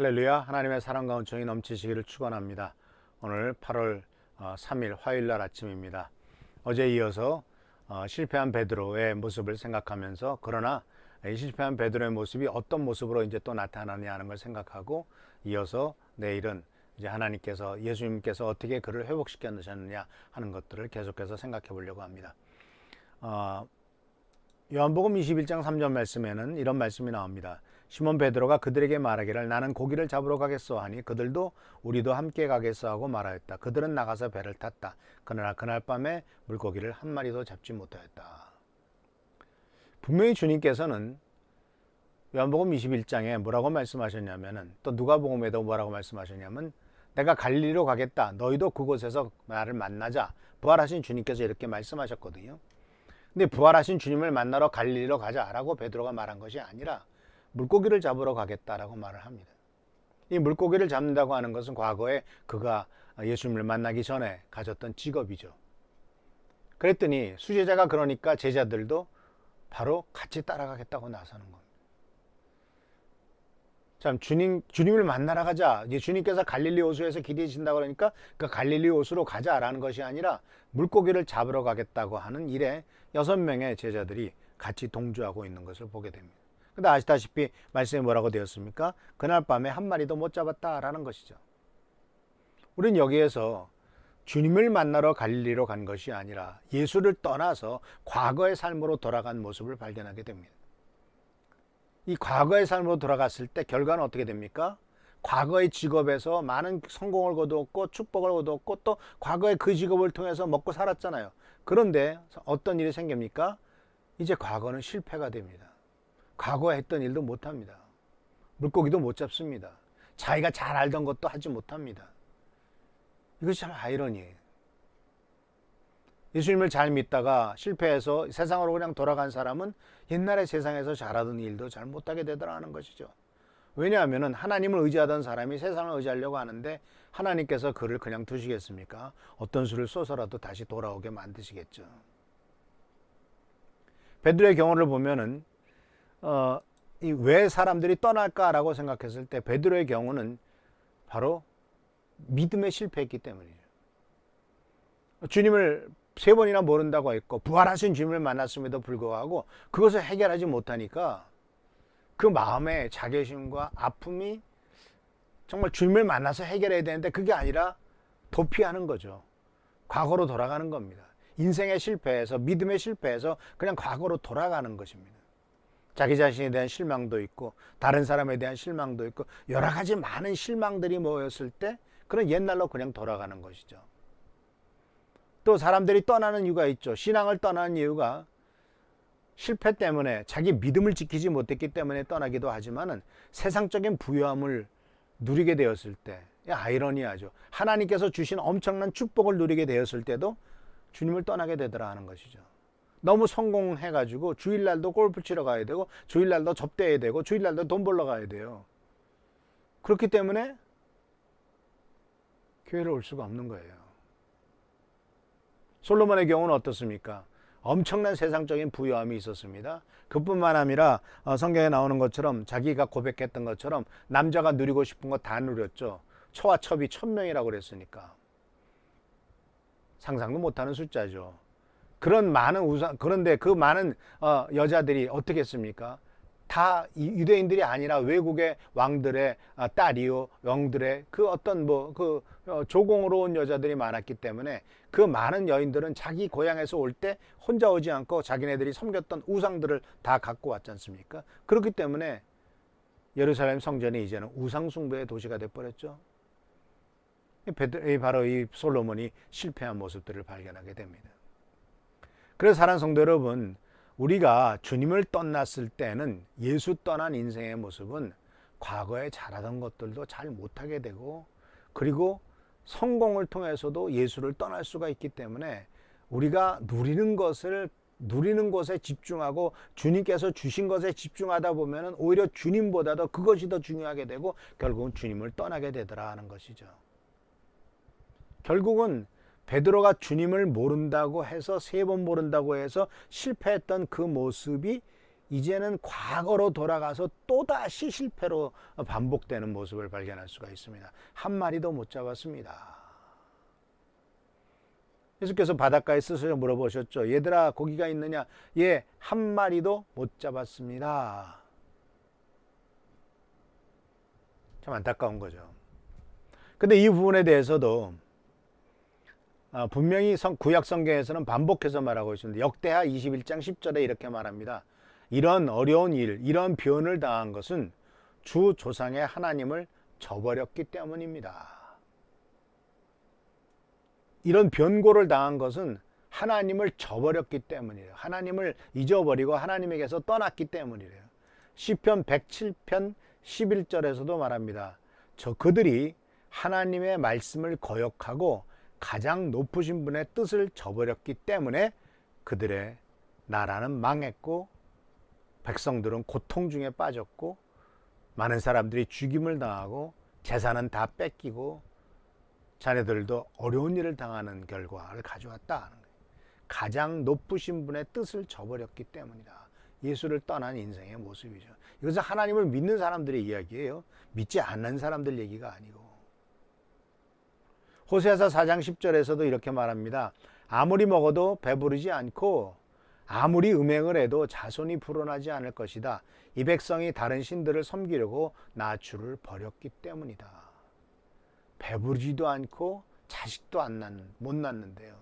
할렐루야. 하나님의 사랑과 은총이 넘치시기를 축원합니다. 오늘 8월 3일 화요일날 아침입니다. 어제 이어서 실패한 베드로의 모습을 생각하면서, 그러나 이 실패한 베드로의 모습이 어떤 모습으로 이제 또 나타나느냐 하는 걸 생각하고, 이어서 내일은 이제 하나님께서, 예수님께서 어떻게 그를 회복시켰느냐 하는 것들을 계속해서 생각해 보려고 합니다. 요한복음 21장 3절 말씀에는 이런 말씀이 나옵니다. 시몬 베드로가 그들에게 말하기를 나는 고기를 잡으러 가겠소 하니 그들도 우리도 함께 가겠소 하고 말하였다. 그들은 나가서 배를 탔다. 그러나 그날 밤에 물고기를 한 마리도 잡지 못하였다. 분명히 주님께서는 요한복음 21장에 뭐라고 말씀하셨냐면은, 또 누가복음에도 뭐라고 말씀하셨냐면, 내가 갈릴리로 가겠다. 너희도 그곳에서 나를 만나자. 부활하신 주님께서 이렇게 말씀하셨거든요. 근데 부활하신 주님을 만나러 갈릴리로 가자라고 베드로가 말한 것이 아니라 물고기를 잡으러 가겠다라고 말을 합니다. 이 물고기를 잡는다고 하는 것은 과거에 그가 예수님을 만나기 전에 가졌던 직업이죠. 그랬더니 수제자가 그러니까 제자들도 바로 같이 따라가겠다고 나서는 겁니다. 참, 주님을 만나러 가자. 이제 주님께서 갈릴리 호수에서 기대신다고 그러니까 그 갈릴리 호수로 가자라는 것이 아니라 물고기를 잡으러 가겠다고 하는 일에 6명의 제자들이 같이 동조하고 있는 것을 보게 됩니다. 근데 아시다시피 말씀에 뭐라고 되었습니까? 그날 밤에 한 마리도 못 잡았다라는 것이죠. 우린 여기에서 주님을 만나러 갈릴리로 간 것이 아니라 예수를 떠나서 과거의 삶으로 돌아간 모습을 발견하게 됩니다. 이 과거의 삶으로 돌아갔을 때 결과는 어떻게 됩니까? 과거의 직업에서 많은 성공을 거두었고 축복을 거두었고 또 과거의 그 직업을 통해서 먹고 살았잖아요. 그런데 어떤 일이 생깁니까? 이제 과거는 실패가 됩니다. 과거에 했던 일도 못합니다. 물고기도 못 잡습니다. 자기가 잘 알던 것도 하지 못합니다. 이것이 참 아이러니예요. 예수님을 잘 믿다가 실패해서 세상으로 그냥 돌아간 사람은 옛날에 세상에서 잘하던 일도 잘 못하게 되더라는 것이죠. 왜냐하면 하나님을 의지하던 사람이 세상을 의지하려고 하는데 하나님께서 그를 그냥 두시겠습니까? 어떤 수를 쏘서라도 다시 돌아오게 만드시겠죠. 베드로의 경우를 보면은 왜 사람들이 떠날까라고 생각했을 때 베드로의 경우는 바로 믿음에 실패했기 때문이에요. 주님을 3번이나 모른다고 했고 부활하신 주님을 만났음에도 불구하고 그것을 해결하지 못하니까 그 마음의 자괴심과 아픔이 정말 주님을 만나서 해결해야 되는데 그게 아니라 도피하는 거죠. 과거로 돌아가는 겁니다. 인생의 실패에서, 믿음의 실패에서 그냥 과거로 돌아가는 것입니다. 자기 자신에 대한 실망도 있고 다른 사람에 대한 실망도 있고 여러 가지 많은 실망들이 모였을 때 그런 옛날로 그냥 돌아가는 것이죠. 또 사람들이 떠나는 이유가 있죠. 신앙을 떠나는 이유가 실패 때문에, 자기 믿음을 지키지 못했기 때문에 떠나기도 하지만은 세상적인 부유함을 누리게 되었을 때, 아이러니하죠. 하나님께서 주신 엄청난 축복을 누리게 되었을 때도 주님을 떠나게 되더라 하는 것이죠. 너무 성공해가지고 주일날도 골프 치러 가야 되고 주일날도 접대해야 되고 주일날도 돈 벌러 가야 돼요. 그렇기 때문에 교회를 올 수가 없는 거예요. 솔로몬의 경우는 어떻습니까? 엄청난 세상적인 부유함이 있었습니다. 그뿐만 아니라 성경에 나오는 것처럼 자기가 고백했던 것처럼 남자가 누리고 싶은 거 다 누렸죠. 처와 첩이 1000명이라고 그랬으니까 상상도 못하는 숫자죠. 그런 많은 그런데 그 많은 여자들이 어떻게 했습니까? 다 유대인들이 아니라 외국의 왕들의 딸이요, 왕들의 그 어떤 조공으로 온 여자들이 많았기 때문에 그 많은 여인들은 자기 고향에서 올 때 혼자 오지 않고 자기네들이 섬겼던 우상들을 다 갖고 왔지 않습니까? 그렇기 때문에 예루살렘 성전이 이제는 우상숭배의 도시가 돼버렸죠. 바로 이 솔로몬이 실패한 모습들을 발견하게 됩니다. 그래서 사랑하는 성도 여러분, 우리가 주님을 떠났을 때는 예수 떠난 인생의 모습은 과거에 잘하던 것들도 잘 못하게 되고, 그리고 성공을 통해서도 예수를 떠날 수가 있기 때문에 우리가 누리는 것에 집중하고 주님께서 주신 것에 집중하다 보면 오히려 주님보다도 그것이 더 중요하게 되고 결국은 주님을 떠나게 되더라 하는 것이죠. 결국은 베드로가 주님을 모른다고 해서 3번 모른다고 해서 실패했던 그 모습이 이제는 과거로 돌아가서 또다시 실패로 반복되는 모습을 발견할 수가 있습니다. 한 마리도 못 잡았습니다. 예수께서 바닷가에 스스로 물어보셨죠. 얘들아, 고기가 있느냐? 예, 한 마리도 못 잡았습니다. 참 안타까운 거죠. 근데 이 부분에 대해서도 분명히 구약 성경에서는 반복해서 말하고 있습니다. 역대하 21장 10절에 이렇게 말합니다. 이런 어려운 일, 이런 변을 당한 것은 주 조상의 하나님을 저버렸기 때문입니다. 이런 변고를 당한 것은 하나님을 저버렸기 때문이에요. 하나님을 잊어버리고 하나님에게서 떠났기 때문이래요. 시편 107편 11절에서도 말합니다. 그들이 하나님의 말씀을 거역하고 가장 높으신 분의 뜻을 저버렸기 때문에 그들의 나라는 망했고 백성들은 고통 중에 빠졌고 많은 사람들이 죽임을 당하고 재산은 다 뺏기고 자네들도 어려운 일을 당하는 결과를 가져왔다 하는 거예요. 가장 높으신 분의 뜻을 저버렸기 때문이다. 예수를 떠난 인생의 모습이죠. 이것은 하나님을 믿는 사람들의 이야기예요. 믿지 않는 사람들 얘기가 아니고. 호세아서 4장 10절에서도 이렇게 말합니다. 아무리 먹어도 배부르지 않고 아무리 음행을 해도 자손이 불어나지 않을 것이다. 이 백성이 다른 신들을 섬기려고 나 주를 버렸기 때문이다. 배부르지도 않고 자식도 못 낳는데요.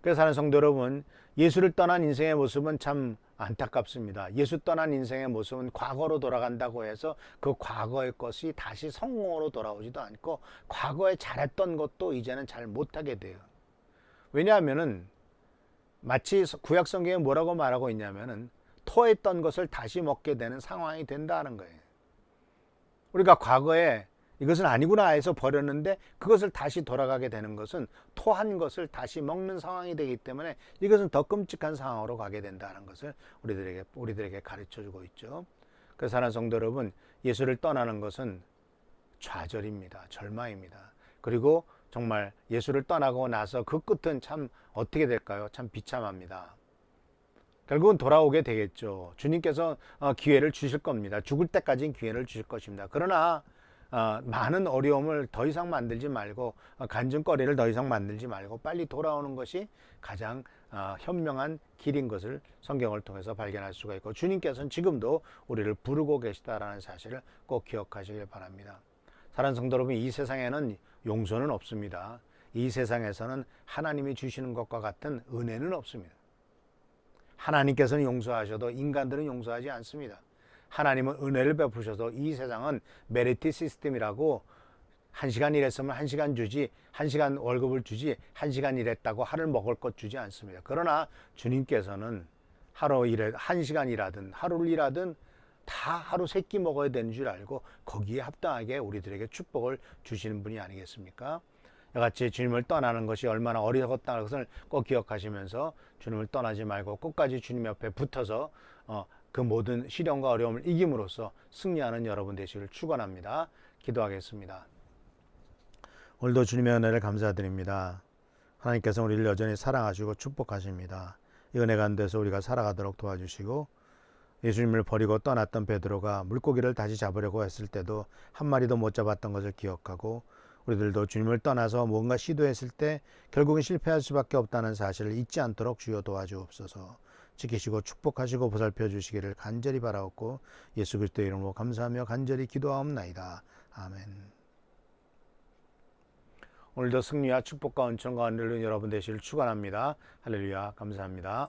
그래서 사는 성도 여러분, 예수를 떠난 인생의 모습은 참 안타깝습니다. 예수 떠난 인생의 모습은 과거로 돌아간다고 해서 그 과거의 것이 다시 성공으로 돌아오지도 않고 과거에 잘했던 것도 이제는 잘 못하게 돼요. 왜냐하면은 마치 구약 성경에 뭐라고 말하고 있냐면은 토했던 것을 다시 먹게 되는 상황이 된다는 거예요. 우리가 과거에 이것은 아니구나 해서 버렸는데 그것을 다시 돌아가게 되는 것은 토한 것을 다시 먹는 상황이 되기 때문에 이것은 더 끔찍한 상황으로 가게 된다는 것을 우리들에게 가르쳐주고 있죠. 그래서 사랑하는 성도 여러분, 예수를 떠나는 것은 좌절입니다. 절망입니다. 그리고 정말 예수를 떠나고 나서 그 끝은 참 어떻게 될까요? 참 비참합니다. 결국은 돌아오게 되겠죠. 주님께서 기회를 주실 겁니다. 죽을 때까지는 기회를 주실 것입니다. 그러나 많은 어려움을 더 이상 만들지 말고 간증거리를 더 이상 만들지 말고 빨리 돌아오는 것이 가장 현명한 길인 것을 성경을 통해서 발견할 수가 있고, 주님께서는 지금도 우리를 부르고 계시다라는 사실을 꼭 기억하시길 바랍니다. 사랑하는 성도 여러분, 이 세상에는 용서는 없습니다. 이 세상에서는 하나님이 주시는 것과 같은 은혜는 없습니다. 하나님께서는 용서하셔도 인간들은 용서하지 않습니다. 하나님은 은혜를 베푸셔서 이 세상은 메리트 시스템이라고 1시간 일했으면 1시간 주지, 1시간 월급을 주지, 1시간 일했다고 하루 먹을 것 주지 않습니다. 그러나 주님께서는 하루 1시간 일하든 하루를 일하든 다 하루 3끼 먹어야 되는 줄 알고 거기에 합당하게 우리들에게 축복을 주시는 분이 아니겠습니까? 이같이 주님을 떠나는 것이 얼마나 어리석었다는 것을 꼭 기억하시면서 주님을 떠나지 말고 끝까지 주님 옆에 붙어서 그 모든 시련과 어려움을 이김으로써 승리하는 여러분 되시기를 축원합니다. 기도하겠습니다. 오늘도 주님의 은혜를 감사드립니다. 하나님께서 우리를 여전히 사랑하시고 축복하십니다. 이 은혜 가운데서 우리가 살아가도록 도와주시고, 예수님을 버리고 떠났던 베드로가 물고기를 다시 잡으려고 했을 때도 한 마리도 못 잡았던 것을 기억하고, 우리들도 주님을 떠나서 뭔가 시도했을 때 결국은 실패할 수밖에 없다는 사실을 잊지 않도록 주여 도와주옵소서. 지키시고 축복하시고 보살펴 주시기를 간절히 바라옵고 예수 그리스도의 이름으로 감사하며 간절히 기도하옵나이다. 아멘. 오늘도 승리와 축복과 은총과 은혜를 여러분 되시길 축원합니다. 할렐루야. 감사합니다.